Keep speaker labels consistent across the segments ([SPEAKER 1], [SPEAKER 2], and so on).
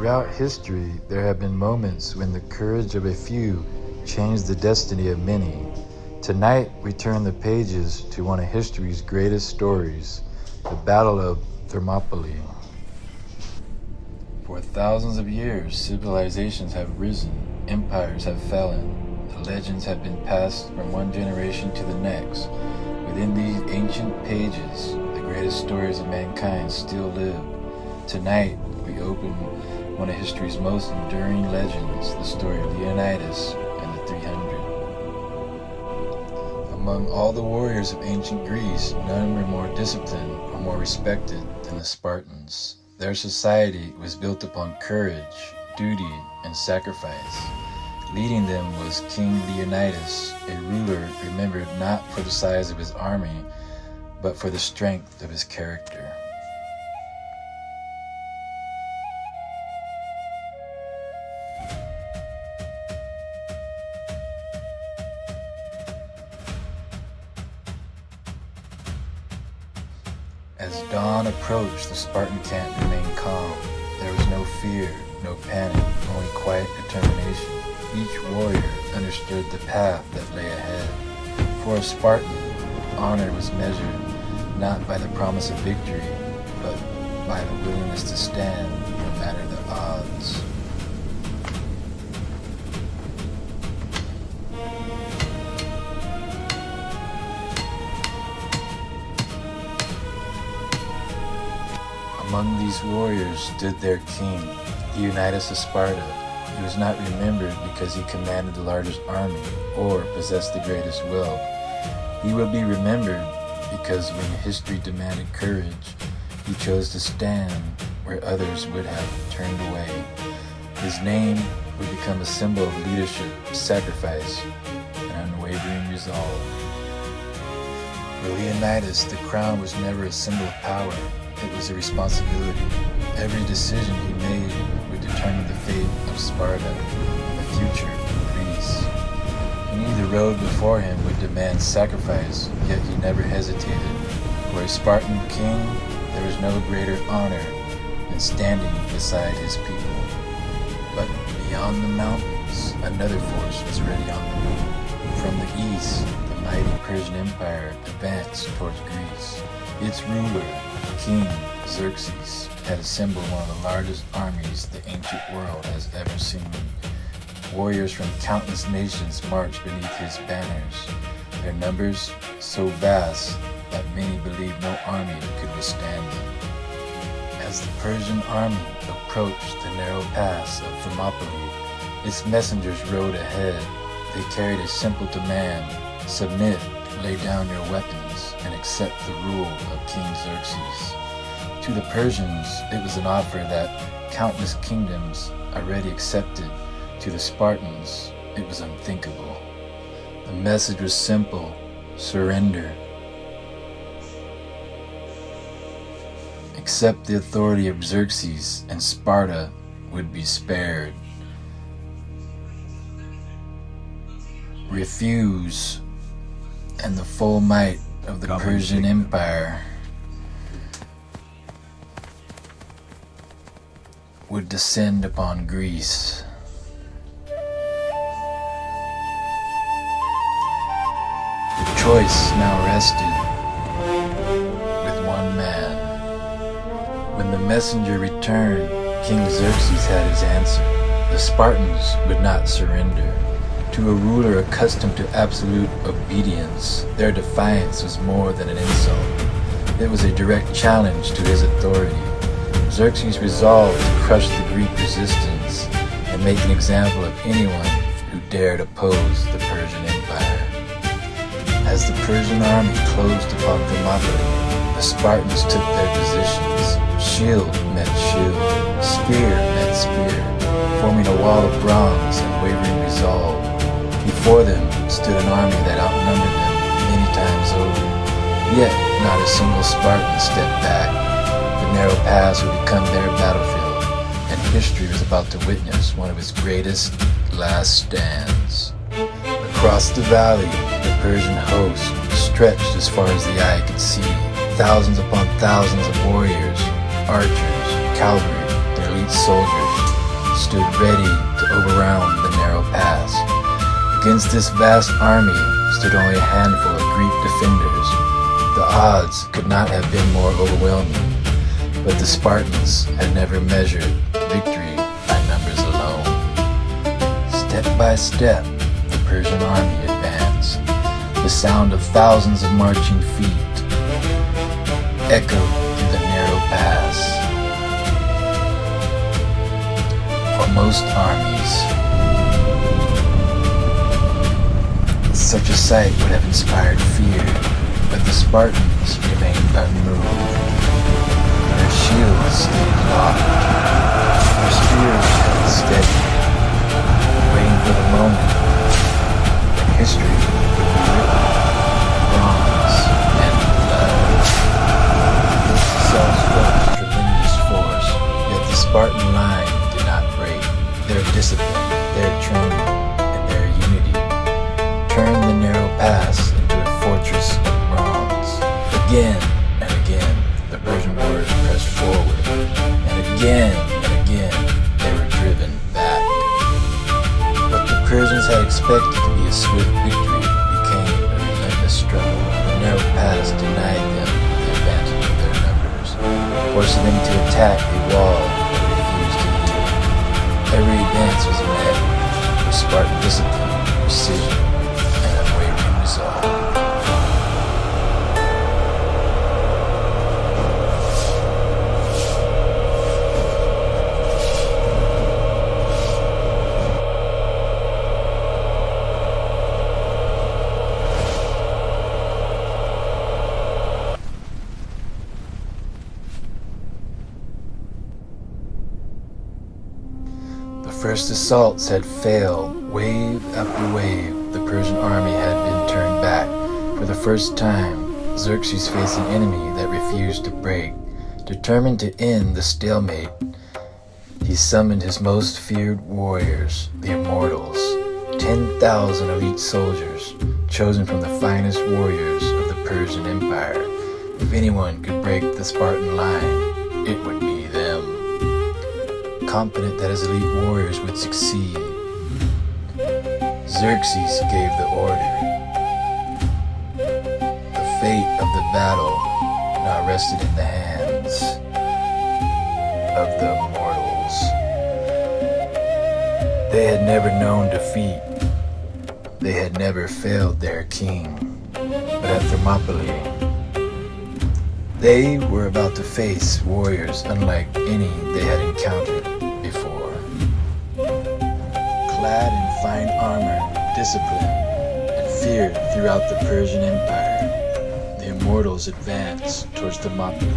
[SPEAKER 1] Throughout history, there have been moments when the courage of a few changed the destiny of many. Tonight, we turn the pages to one of history's greatest stories, the Battle of Thermopylae. For thousands of years, civilizations have risen, empires have fallen, the legends have been passed from one generation to the next. Within these ancient pages, the greatest stories of mankind still live. Tonight, we open one of history's most enduring legends, the story of Leonidas and the 300. Among all the warriors of ancient Greece, none were more disciplined or more respected than the Spartans. Their society was built upon courage, duty, and sacrifice. Leading them was King Leonidas, a ruler remembered not for the size of his army, but for the strength of his character. As dawn approached, the Spartan camp remained calm. There was no fear, no panic, only quiet determination. Each warrior understood the path that lay ahead. For a Spartan, honor was measured not by the promise of victory, but by the willingness to stand no matter the odds. Among these warriors stood their king, Leonidas of Sparta. He was not remembered because he commanded the largest army or possessed the greatest wealth. He will be remembered because when history demanded courage, he chose to stand where others would have turned away. His name would become a symbol of leadership, sacrifice, and unwavering resolve. For Leonidas, the crown was never a symbol of power. It was a responsibility. Every decision he made would determine the fate of Sparta and the future of Greece. He knew the road before him would demand sacrifice, yet he never hesitated. For a Spartan king, there was no greater honor than standing beside his people. But beyond the mountains, another force was already on the move. From the east, the mighty Persian Empire advanced towards Greece. Its ruler, King Xerxes, had assembled one of the largest armies the ancient world has ever seen. Warriors from countless nations marched beneath his banners, their numbers so vast that many believed no army could withstand them. As the Persian army approached the narrow pass of Thermopylae, its messengers rode ahead. They carried a simple demand: submit, lay down your weapons, and accept the rule of King Xerxes. To the Persians, it was an offer that countless kingdoms already accepted. To the Spartans, it was unthinkable. The message was simple: surrender. Accept the authority of Xerxes, and Sparta would be spared. Refuse, and the full might of the Persian Empire would descend upon Greece. The choice now rested with one man. When the messenger returned, King Xerxes had his answer. The Spartans would not surrender. To a ruler accustomed to absolute obedience, their defiance was more than an insult. It was a direct challenge to his authority. Xerxes resolved to crush the Greek resistance and make an example of anyone who dared oppose the Persian Empire. As the Persian army closed upon Thermopylae, the Spartans took their positions. Shield met shield, spear met spear, forming a wall of bronze and wavering resolve. Before them stood an army that outnumbered them many times over. Yet not a single Spartan stepped back. The narrow pass would become their battlefield, and history was about to witness one of its greatest last stands. Across the valley, the Persian host stretched as far as the eye could see. Thousands upon thousands of warriors, archers, cavalry, their elite soldiers, stood ready to overwhelm the narrow pass. Against this vast army stood only a handful of Greek defenders. The odds could not have been more overwhelming, but the Spartans had never measured victory by numbers alone. Step by step, the Persian army advanced. The sound of thousands of marching feet echoed through the narrow pass. For most armies, such a sight would have inspired fear, but the Spartans remained unmoved. Their shields stayed locked, their spears held steady, waiting for the moment when history would be written in bronze and blood. This itself was tremendous force, yet the Spartan line did not break. Their discipline, their training, and their unity turned the narrow pass into a fortress of bronze. Again and again, the Persian warriors pressed forward, and again they were driven back. What the Persians had expected to be a swift victory became a relentless struggle. The narrow pass denied them the advantage of their numbers, forcing them to attack a wall that refused to yield. Every advance was met with Spartan discipline, precision, and unwavering resolve. The first assaults had failed. Wave after wave, the Persian army had been turned back. For the first time, Xerxes faced an enemy that refused to break. Determined to end the stalemate, he summoned his most feared warriors, the Immortals, 10,000 elite soldiers, chosen from the finest warriors of the Persian Empire. If anyone could break the Spartan line, it would be them. Confident that his elite warriors would succeed, Xerxes gave the order. The fate of the battle now rested in the hands of the Immortals. They had never known defeat. They had never failed their king. But at Thermopylae, they were about to face warriors unlike any they had encountered before. Clad in fine armor, discipline, and feared throughout the Persian Empire, the Immortals advanced towards Thermopylae.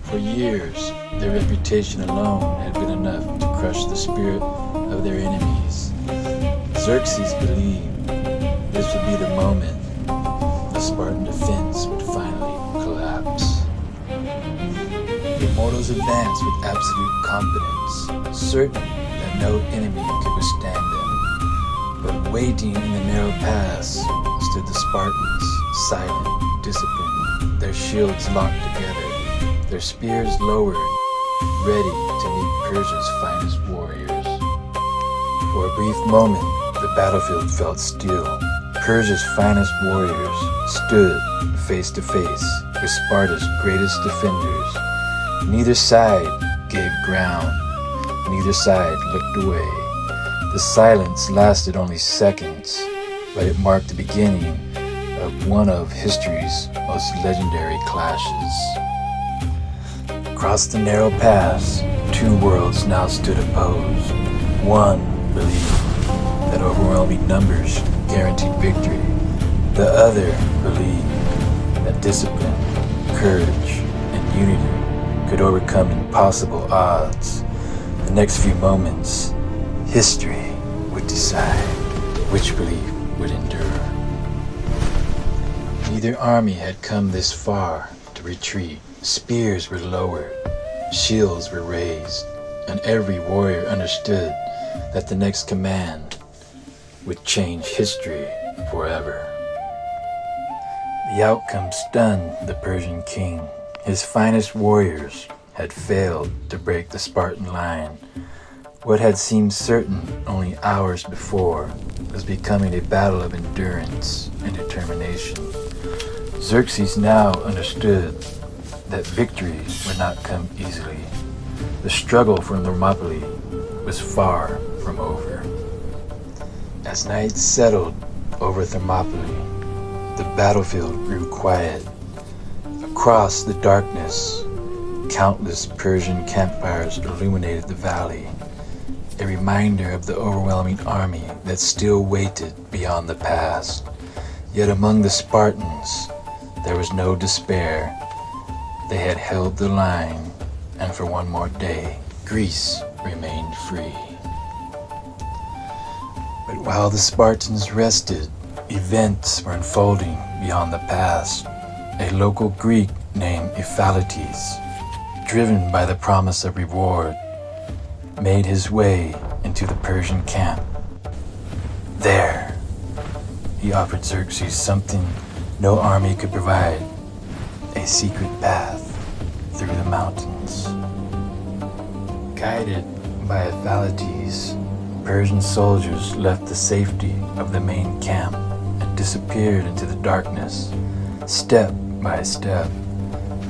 [SPEAKER 1] For years, their reputation alone had been enough to crush the spirit of their enemies. Xerxes believed this would be the moment the Spartan defense would finally collapse. The Immortals advanced with absolute confidence, certain that no enemy could withstand them. But waiting in the narrow pass stood the Spartans, silent, disciplined, their shields locked together, their spears lowered, ready to meet Persia's finest warriors. For a brief moment, the battlefield felt still. Persia's finest warriors stood face to face with Sparta's greatest defenders. Neither side gave ground. Neither side looked away. The silence lasted only seconds, but it marked the beginning of one of history's most legendary clashes. Across the narrow pass, two worlds now stood opposed. One believed that overwhelming numbers guaranteed victory. The other believed that discipline, courage, and unity could overcome impossible odds. The next few moments, history would decide which belief would endure. Neither army had come this far to retreat. Spears were lowered, shields were raised, and every warrior understood that the next command would change history forever. The outcome stunned the Persian king. His finest warriors had failed to break the Spartan line. What had seemed certain only hours before was becoming a battle of endurance and determination. Xerxes now understood that victory would not come easily. The struggle for Thermopylae was far from over. As night settled over Thermopylae, the battlefield grew quiet. Across the darkness, countless Persian campfires illuminated the valley, a reminder of the overwhelming army that still waited beyond the pass. Yet among the Spartans, there was no despair. They had held the line, and for one more day, Greece remained free. But while the Spartans rested, events were unfolding beyond the pass. A local Greek named Ephialtes, driven by the promise of reward, made his way into the Persian camp. There, he offered Xerxes something no army could provide, a secret path through the mountains. Guided by Ephialtes, Persian soldiers left the safety of the main camp and disappeared into the darkness. Step by step,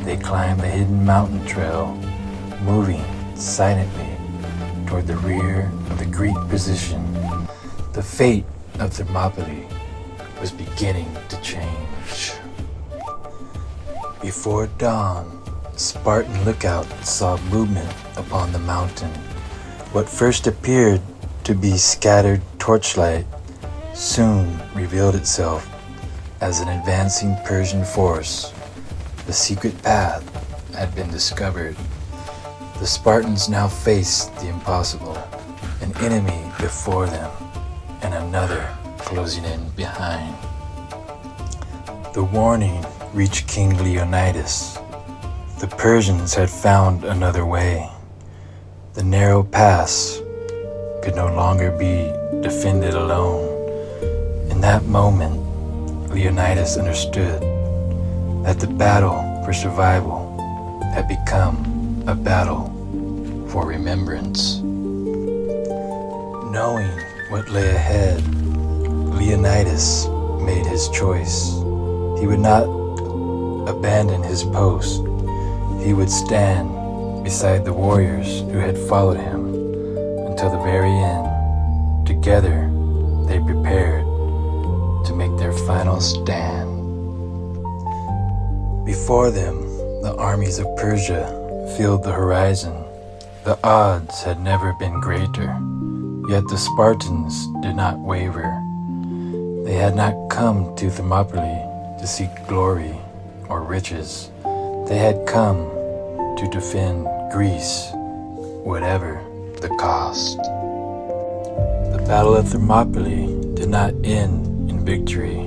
[SPEAKER 1] they climbed the hidden mountain trail, moving silently toward the rear of the Greek position. The fate of Thermopylae was beginning to change. Before dawn, Spartan lookouts saw movement upon the mountain. What first appeared to be scattered torchlight soon revealed itself as an advancing Persian force. The secret path had been discovered. The Spartans now faced the impossible, an enemy before them and another closing in behind. The warning reached King Leonidas. The Persians had found another way. The narrow pass could no longer be defended alone. In that moment, Leonidas understood that the battle for survival had become a battle for remembrance. Knowing what lay ahead, Leonidas made his choice. He would not abandon his post. He would stand beside the warriors who had followed him until the very end. Together, they prepared to make their final stand. Before them, the armies of Persia filled the horizon. The odds had never been greater, yet the Spartans did not waver. They had not come to Thermopylae to seek glory or riches. They had come to defend Greece, whatever the cost. The Battle of Thermopylae did not end in victory,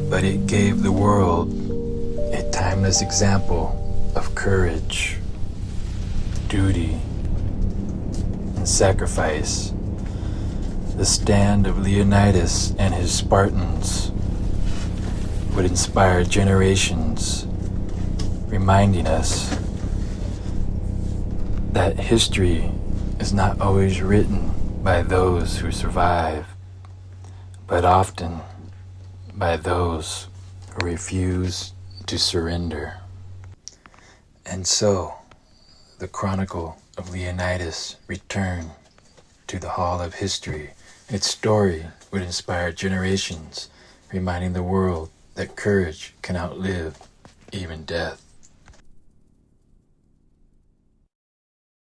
[SPEAKER 1] but it gave the world a timeless example of courage, duty, and sacrifice. The stand of Leonidas and his Spartans would inspire generations, reminding us that history is not always written by those who survive, but often by those who refuse to surrender. And so, the Chronicle of Leonidas returned to the Hall of History. Its story would inspire generations, reminding the world that courage can outlive even death.